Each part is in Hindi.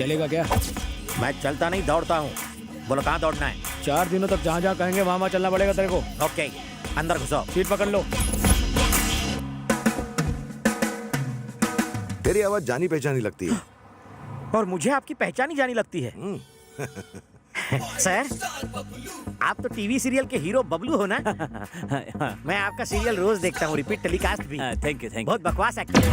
चलेगा क्या? मैं चलता नहीं दौड़ता हूँ। बोलो कहाँ दौड़ना है? 4 दिनों तक जहाँ जहाँ कहेंगे वहाँ चलना पड़ेगा तेरे को। ओके, अंदर घुसो। सीट पकड़ लो। तेरी आवाज जानी पहचानी लगती है। और मुझे आपकी पहचान ही जानी लगती है। सर, आप तो टीवी सीरियल के हीरो बबलू हो ना? मैं आपका सीरियल रोज देखता हूँ, रिपीट टेलीकास्ट भी। Thank you. बहुत बकवास एक्टिंग।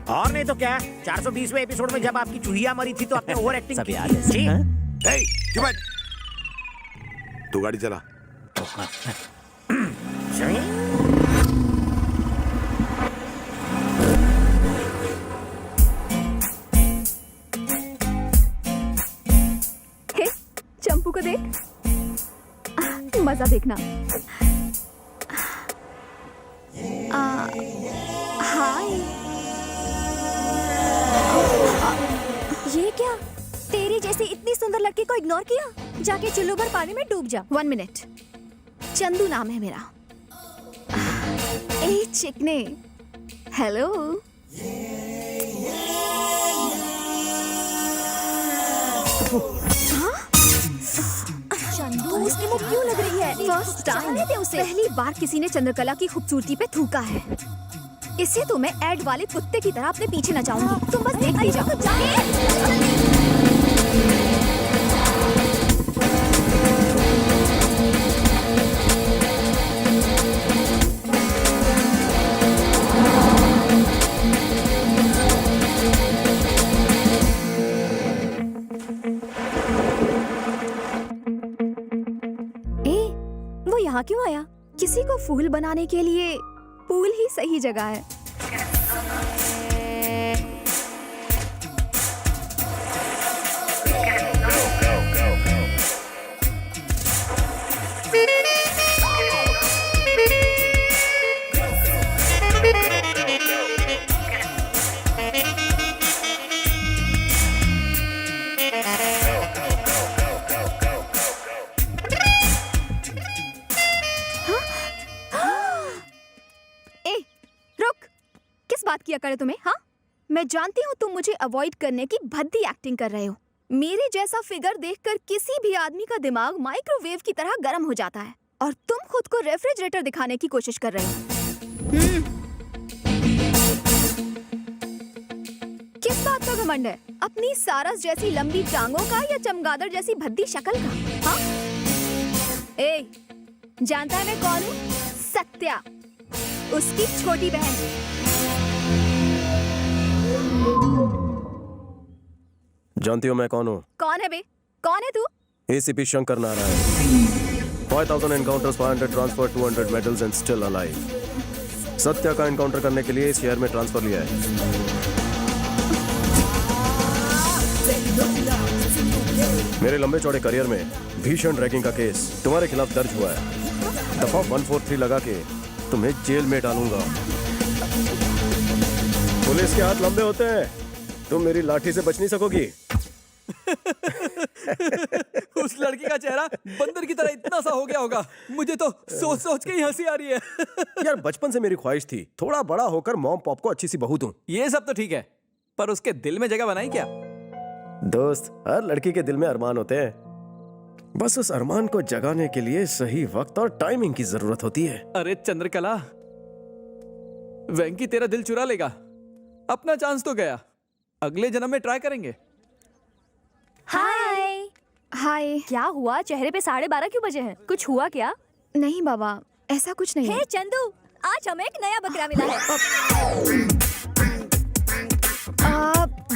और नहीं तो क्या, 420वें एपिसोड में जब आपकी चूहिया मरी थी तो आपने ओवर एक्टिंग की थी। ए, चुप बैठ। तू गाड़ी चला। चंपू को देख, मजा देखना। हाय। ये क्या? तेरी जैसी इतनी सुंदर लड़की को इग्नोर किया? जाके चुल्लू भर पानी में डूब जा। 1 मिनट। चंदू नाम है मेरा। ए चिकने, हेलो। चंदू, उसकी मुंह क्यों लग रही है? फर्स्ट टाइम उसे पहली बार किसी ने चंद्रकला की खूबसूरती पे थूका है। इसे तो मैं ऐड वाले कुत्ते की तरह अपने पीछे नचाऊंगी। तुम बस देखते जाओ। वो यहाँ क्यों आया? किसी को फूल बनाने के लिए पूल ही सही जगह है। बात किया करे तुम्हें? हाँ, मैं जानती हूँ तुम मुझे अवॉइड करने की भद्दी एक्टिंग कर रहे हो। मेरे जैसा फिगर देखकर किसी भी आदमी का दिमाग माइक्रोवेव की तरह गर्म हो जाता है और तुम खुद को रेफ्रिजरेटर दिखाने की कोशिश कर रहे हो। किस बात का घमंड है? अपनी सारस जैसी लंबी टांगों का या चमगादड़ जैसी भद्दी शक्ल का? हाँ? ए, जानता है मैं कौन हूँ? सत्या, उसकी छोटी बहन। जानती हो मैं कौन हूँ? कौन है बे? कौन है तू? ACP Shankar Narayan. 5000 encounters, 500 transfer, 200 medals and still alive. Satya का एनकाउंटर करने के लिए इस शहर में ट्रांसफर लिया है। मेरे लंबे चौड़े करियर में भीषण रैगिंग का केस तुम्हारे खिलाफ दर्ज हुआ है। दफा 143 लगा के तुम्हें जेल में डालूंगा। पुलिस के हाथ लंबे होते हैं, तुम मेरी लाठी से बच नहीं सकोगी। उस लड़की का चेहरा बंदर की तरह इतना सा हो गया होगा, मुझे तो सोच सोच के ही हंसी आ रही है। यार बचपन से मेरी ख्वाहिश थी थोड़ा बड़ा होकर मॉम पॉप को अच्छी सी बहू दूं। ये सब तो ठीक है, पर उसके दिल में जगह बनाई क्या? दोस्त, हर लड़की के दिल में अरमान होते हैं, बस उस अरमान को जगाने के लिए सही वक्त और टाइमिंग की जरूरत होती है। अरे चंद्रकला, वेंकी तेरा दिल चुरा लेगा। अपना चांस तो गया, अगले जन्म में ट्राई करेंगे। हाय। हाय। क्या हुआ? चेहरे पे 12:30 क्यों बजे हैं? कुछ हुआ क्या? नहीं बाबा, ऐसा कुछ नहीं है। हे चंदू, आज हमें एक नया बकरा मिला है।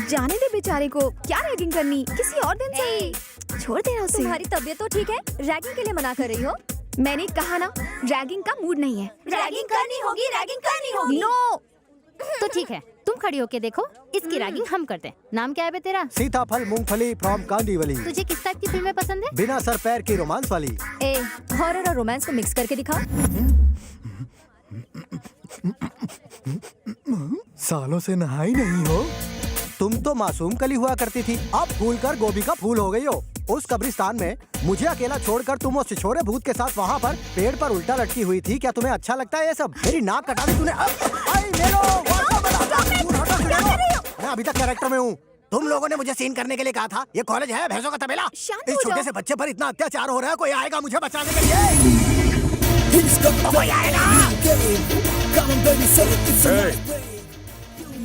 जाने दे बेचारे को, क्या रैगिंग करनी, किसी और दिन से छोड़ देना उसे। तुम्हारी तबीयत तो ठीक है? रैगिंग के लिए मना कर रही हो? मैंने कहा ना, रैगिंग का मूड नहीं है। रैगिंग करनी होगी, रैगिंग करनी होगी। नो। तो ठीक है, तुम खड़ी होके देखो, इसकी रैगिंग हम करते हैं। नाम क्या है बे तेरा? सीताफल मूंगफली फ्रॉम कांदीवली। तुझे किस टाइप की फिल्में पसंद है? बिना सर पैर की रोमांस वाली। ए, हॉरर और रोमांस को मिक्स करके दिखाओ। सालों से नहाई नहीं हो? तुम तो मासूम कली हुआ करती थी, अब फूल कर गोभी का फूल हो गई हो। उस कब्रिस्तान में मुझे अकेला छोड़कर तुम उस छिछोरे भूत के साथ वहाँ पर पेड़ पर उल्टा लटकी हुई थी। क्या तुम्हें अच्छा लगता है ये सब? मेरी नाक कटा दी तूने। मैं अभी तक कैरेक्टर में हूँ। तुम लोगों ने मुझे सीन करने के लिए कहा था। ये कॉलेज है भैंसों का तबेला? शांत इस हो छोटे जाओ। से बच्चे पर इतना अत्याचार हो रहा है, कोई आएगा मुझे बचाने के लिए? कोई आएगा?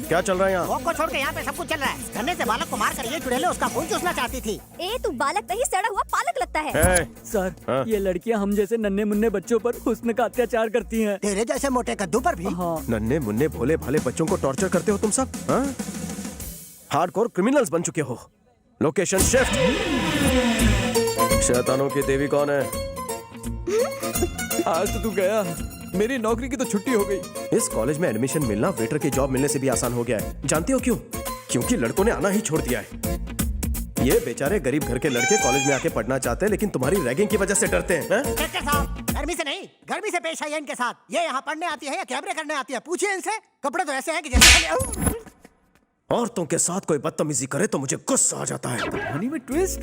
क्या चल रहा है यहाँ? वॉक को छोड़ के यहाँ पे सब कुछ चल रहा है। गन्ने से बालक को मार कर ये चुड़ैल उसका खून चूसना चाहती थी। ए तू बालक नहीं सड़ा हुआ पालक लगता है। ए, सर हाँ? ये लड़कियां हम जैसे नन्हे मुन्ने बच्चों पर हुस्न का अत्याचार करती हैं। तेरे जैसे मोटे कद्दू पर भी? हाँ नन्हे मुन्ने भोले भाले बच्चों को टॉर्चर करते हो तुम सब? हाँ? हार्डकोर क्रिमिनल्स बन चुके हो। Location shift. शैतानों की देवी कौन है? आज तो तू गया, मेरी नौकरी की तो छुट्टी हो गई। इस कॉलेज में एडमिशन मिलना वेटर की जॉब मिलने से भी आसान हो गया है। जानते हो क्यों? क्योंकि लड़कों ने आना ही छोड़ दिया है। ये बेचारे गरीब घर के लड़के कॉलेज में आके पढ़ना चाहते हैं, लेकिन तुम्हारी रैगिंग की वजह से डरते हैं। इंस्पेक्टर साहब, गर्मी से नहीं, गर्मी से पेश आई है इनके साथ। ये यहाँ पढ़ने आती है या कैमरे करने आती है? पूछिए इनसे। कपड़े तो ऐसे हैं कि जैसे औरतों के साथ कोई बदतमीजी करे तो मुझे गुस्सा आ जाता है। कहानी में ट्विस्ट।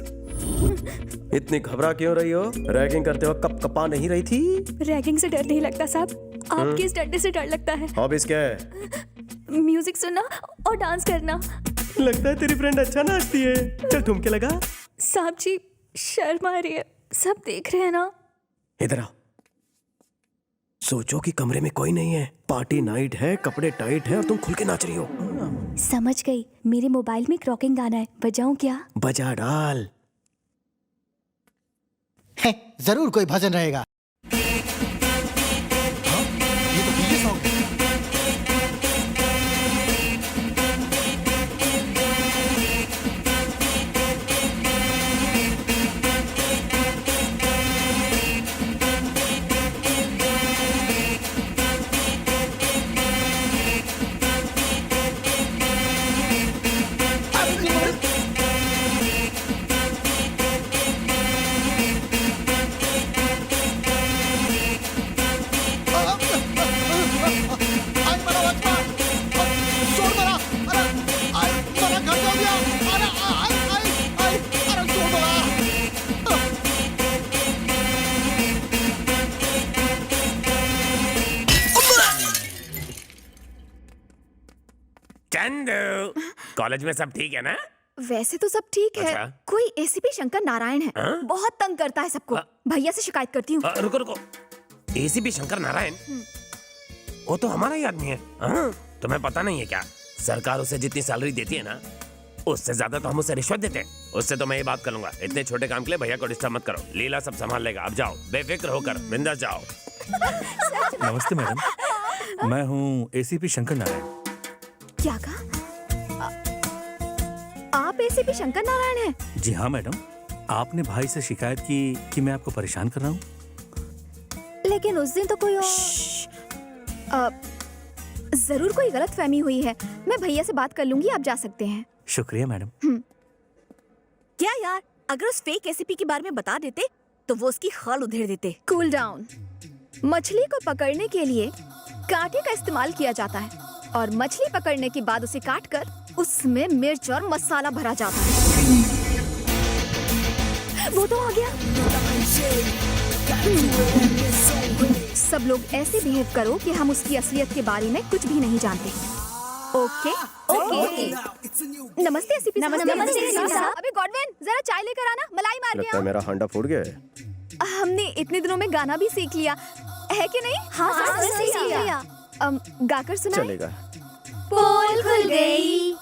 इतनी घबरा क्यों रही हो? रैगिंग करते वक्त कप कपा नहीं रही थी? रैगिंग से डर नहीं लगता साहब, आपके इस डंडे से डर लगता है। हॉबीज क्या है? म्यूजिक सुनना और डांस करना। लगता है तेरी फ्रेंड अच्छा नाचती है। चल ठुमके लगा। साहब जी शर्म आ रही है, सब देख रहे हैं ना। इधर आ। सोचो कि कमरे में कोई नहीं है, पार्टी नाइट है, कपड़े टाइट है और तुम खुल के नाच रही हो। समझ गई, मेरे मोबाइल में क्रॉकिंग गाना है, बजाऊं क्या? बजा डाल। जरूर कोई भजन रहेगा। चंदू, कॉलेज में सब ठीक है ना? वैसे तो सब ठीक है। अच्छा। कोई एसीपी शंकर नारायण है, बहुत तंग करता है सबको। भैया से शिकायत करती हूँ। रुको रुको, एसीपी शंकर नारायण, वो तो हमारा ही आदमी है। तुम्हें पता नहीं है क्या? सरकार उसे जितनी सैलरी देती है ना, उससे ज्यादा तो हम उसे रिश्वत देते हैं। उससे तो मैं ये बात कर लूंगा। इतने छोटे काम के लिए भैया को डिस्टर्ब मत करो। लीला सब संभाल लेगा। अब जाओ, बेफिक्र होकर बिंदास जाओ। नमस्ते मैडम, मैं हूँ एसीपी शंकर नारायण। क्या कहा? आप एसीपी शंकर नारायण हैं? जी हाँ मैडम, आपने भाई से शिकायत की कि मैं आपको परेशान कर रहा हूँ। लेकिन उस दिन तो कोई और जरूर कोई गलत फहमी हुई है। मैं भैया से बात कर लूंगी, आप जा सकते हैं। शुक्रिया मैडम। क्या यार, अगर उस फेक एसीपी के बारे में बता देते तो वो उसकी खाल उधेड़ देते। Cool down. मछली को पकड़ने के लिए कांटे का इस्तेमाल किया जाता है और मछली पकड़ने के बाद उसे काटकर उसमें मिर्च और मसाला भरा जाता है। वो तो आ गया। सब लोग ऐसे बिहेव करो कि हम उसकी असलियत के बारे में कुछ भी नहीं जानते। Okay okay. नमस्ते एसीपी साहब। नमस्ते एसीपी साहब। अबे गॉडविन, जरा चाय लेकर आना, मलाई मार लगता के है मेरा हांडा फूट गया है। आओ। हमने इतने दिनों में गाना भी सीख लिया है कि नहीं? हाँ, सीख लिया। गाकर सुनाएं। चलेगा। पोल खुल गई,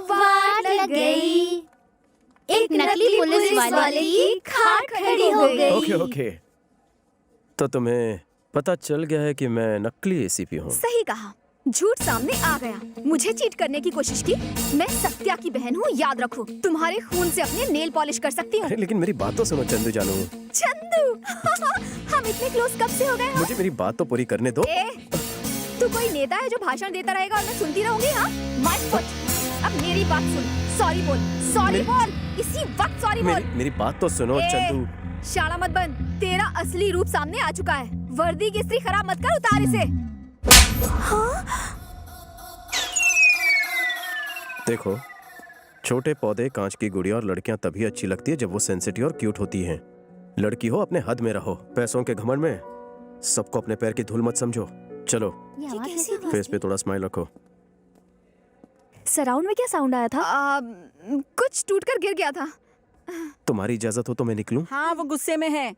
वाट लग गई, एक नकली पुलिस वाले की खाट खड़ी हो गई। ओके ओके, तो तुम्हें पता चल गया है कि मैं नकली एसीपी हूँ। सही कहा, झूठ सामने आ गया। मुझे चीट करने की कोशिश की। मैं सत्या की बहन हूँ, याद रखो। तुम्हारे खून से अपने नेल पॉलिश कर सकती हूँ। अरे लेकिन मेरी बात तो सुनो चंदू जानू। चंदू हम इतने क्लोज कब से हो गए? मुझे मेरी बात तो पूरी करने दो। तू कोई नेता है जो भाषण देता रहेगा और मैं सुनती रहूंगी? हाँ, मत सोच। अब मेरी बात सुन। सॉरी बोल, सॉरी बोल, इसी वक्त सॉरी बोल। मेरी बात तो सुनो चंदू। शाला मत बन, तेरा असली रूप सामने आ चुका है। वर्दी की इस्त्री खराब मत कर, उतार इसे। हाँ? देखो, छोटे पौधे, कांच की गुड़िया और लड़कियां तभी अच्छी लगती है जब वो सेंसिटिव और क्यूट होती हैं। लड़की हो अपने हद में रहो, पैसों के घमंड में सबको अपने पैर की धूल मत समझो। चलो फेस पे थोड़ा स्माइल रखो। सराउंड में क्या साउंड आया था? कुछ टूटकर गिर गया था। तुम्हारी इजाजत हो तो मैं निकलूं? हाँ वो गुस्से में है।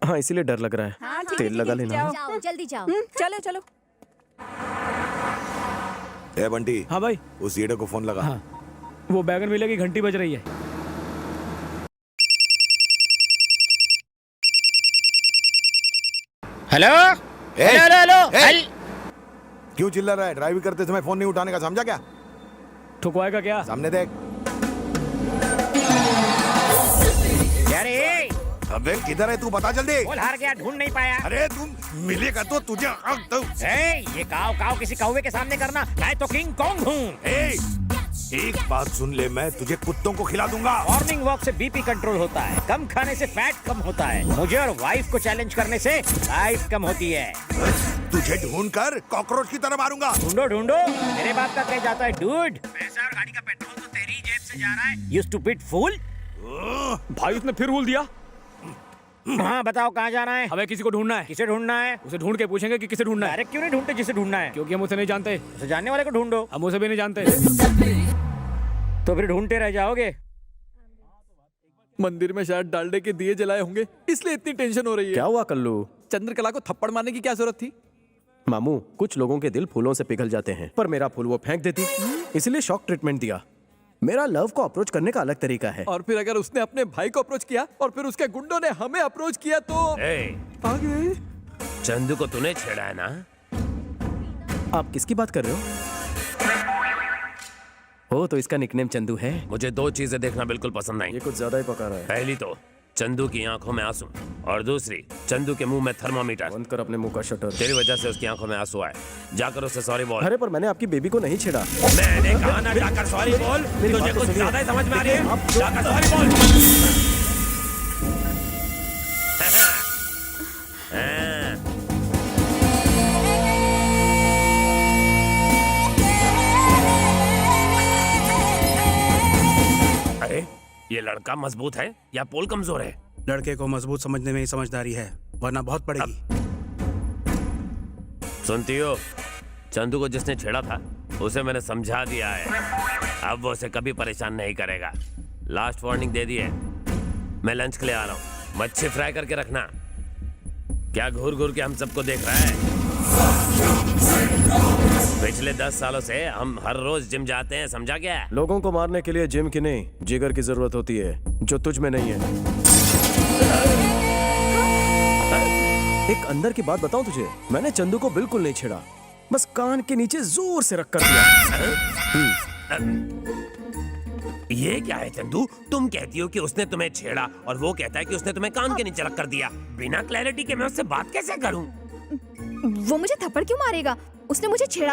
हाँ इसीलिए डर लग रहा है। हाँ, ठीक तेल है, लगा ठीक है, लेना। जाओ जल्दी जाओ। चलो चलो। ए बंटी, हाँ भाई, उस ईडो को फोन लगा। हाँ, वो बैगन मिले की घंटी बज रही है। हेलो ए, हेलो हेलो ए, हेल क्यों चिल्ला रहा है? ड्राइव करते समय फोन नहीं उठाने का, समझा क्या? ठुकवाएगा क्या? सामने देख। अरे अबे किधर है तू? बता जल्दी। बोल हार गया, ढूंढ नहीं पाया। अरे तुम मिलेगा तो तुझे ये काव काव किसी कौवे के सामने करना, मैं तो किंग कॉन्ग हूँ। एक बात सुन ले, मैं तुझे कुत्तों को खिला दूंगा। मॉर्निंग वॉक से बीपी कंट्रोल होता है, कम खाने से फैट कम होता है, मुझे और वाइफ को चैलेंज करने से लाइफ कम होती है। तुझे ढूंढ कर कॉकरोच की तरह मारूंगा। ढूंढो ढूंढो, मेरे बाप का कह जाता है डूड। पैसा और गाड़ी का पेट्रोल तो तेरी जेब से जा रहा है, यू स्टूपिड फूल। भाई उसने फिर भूल दिया। हाँ बताओ कहाँ जाना है? हमें किसी को ढूंढना है। किसे ढूंढना है? उसे ढूंढ के पूछेंगे कि किसे ढूंढना है। डायरेक्ट क्यों नहीं ढूंढते जिसे ढूंढना है? क्योंकि हम उसे नहीं जानते। उसे जानने वाले को ढूंढो। हम उसे भी नहीं जानते। तो फिर ढूंढते रह जाओगे। मंदिर में शायद डालडे के दिए जलाए होंगे, इसलिए इतनी टेंशन हो रही है। क्या हुआ कल्लू? चंद्रकला को थप्पड़ मारने की क्या जरूरत थी? मामू, कुछ लोगों के दिल फूलों से पिघल जाते हैं, पर मेरा फूल वो फेंक देती, इसलिए शॉक ट्रीटमेंट दिया। मेरा लव को अप्रोच करने का अलग तरीका है। और फिर अगर उसने अपने भाई को अप्रोच किया और फिर उसके गुंडों ने हमें अप्रोच किया तो आगे चंदू को तूने छेड़ा है ना? आप किसकी बात कर रहे हो? तो इसका निकनेम चंदू है। मुझे दो चीजें देखना बिल्कुल पसंद नहीं। ये कुछ ज्यादा ही पका रहा है। पहली तो चंदू की आंखों में आंसू, और दूसरी चंदू के मुंह में थर्मामीटर। बंद कर अपने मुंह का शटर। तेरी वजह से उसकी आंखों में आंसू आए। जाकर उससे सॉरी बोल। अरे पर मैंने आपकी बेबी को नहीं छेड़ा। मैंने कहा ना जाकर सॉरी बोल। तुझे कुछ ज्यादा ही समझ में आ रही है। जाकर सॉरी बोल। अरे ये लड़का मजबूत है या पोल कमजोर है? लड़के को मजबूत समझने में ही समझदारी है, वरना बहुत पड़ेगी। सुनती हो, चंदू को जिसने छेड़ा था उसे मैंने समझा दिया है, अब वो उसे कभी परेशान नहीं करेगा। लास्ट वार्निंग दे दी है। मैं लंच के लिए आ रहा हूँ, मच्छी फ्राई करके रखना। क्या घूर घूर के हम सबको देख रहा है? पिछले 10 सालों से हम हर रोज जिम जाते हैं, समझा क्या? लोगों को मारने के लिए जिम की नहीं, जिगर की जरूरत होती है, जो तुझ में नहीं है। एक अंदर की बात बताऊं तुझे, मैंने चंदू को बिल्कुल नहीं छेड़ा, बस कान के नीचे जोर से रख कर दिया। ये क्या है चंदू? तुम कहती हो कि उसने तुम्हें छेड़ा और वो कहता है कि उसने तुम्हें कान के नीचे रख कर दिया। बिना क्लैरिटी के मैं उससे बात कैसे करूं? वो मुझे थप्पड़ क्यों मारेगा? उसने मुझे छेड़ा